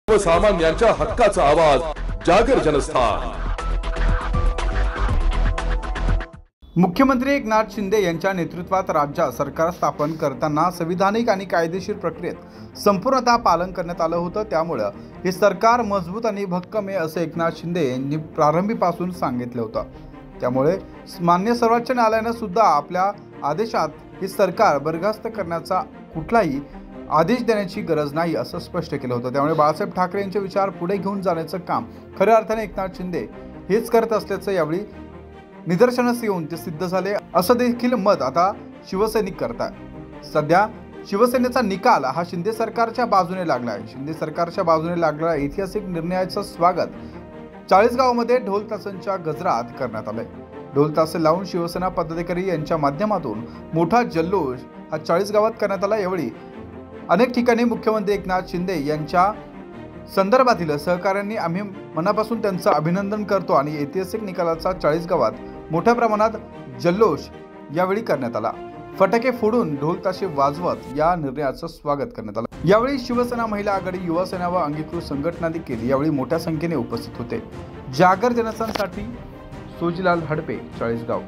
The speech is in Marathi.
सर्वसामान्यांच्या हक्काचा आवाज जागर जनस्थान। मुख्यमंत्री एकनाथ शिंदे यांच्या नेतृत्वात राज्यात सरकार स्थापन करताना संविधानिक आणि कायदेशीर प्रक्रियेत संपूर्णतः पालन करण्यात आलं होतं। त्यामुळे हे सरकार मजबूत आणि भक्कम आहे असं एकनाथ शिंदे यांनी प्रारंभीपासून सांगितलं होतं। त्यामुळे मान्य सर्वोच्च न्यायालयाने सुद्धा आपल्या आदेशात हे सरकार बरखास्त करण्याचा कुठलाही आदेश देण्याची गरज नाही असं स्पष्ट केलं होतं। त्यामुळे बाळासाहेब ठाकरे यांचे विचार पुढे घेऊन जाण्याचं काम खऱ्या अर्थाने एकनाथ शिंदे हेच करत असल्याचं यावेळी निदर्शनास येऊन ते सिद्ध झाले असं देखील मत आता शिवसैनिक करतात। सध्या शिवसेनेचा निकाल हा शिंदे सरकारच्या बाजूने लागला आहे। शिंदे सरकारच्या बाजूने लागलेल्या ऐतिहासिक निर्णयाचं स्वागत चाळीसगावमध्ये ढोल ताशांच्या गजरात करण्यात आलंय। ढोल ताशे लावून शिवसेना पदाधिकारी यांच्या माध्यमातून मोठा जल्लोष हा चाळीसगावात करण्यात आला। यावेळी अनेक ठिकाणी मुख्यमंत्री एकनाथ शिंदे यांच्या संदर्भातील सहकाऱ्यांनी आम्ही मनापासून त्यांचं अभिनंदन करतो आणि ऐतिहासिक निकालाचा चाळीसगावात मोठ्या प्रमाणात जल्लोष यावेळी करण्यात आला। फटाके फोडून ढोल ताशे वाजवत या निर्णयाचं स्वागत करण्यात आलं। यावेळी शिवसेना महिला आघाडी, युवा सेना व अंगीकृत संघटना देखील यावेळी मोठ्या संख्येने उपस्थित होते। जागर जनस्थानसाठी सोजीलाल हडपे, चाळीसगाव।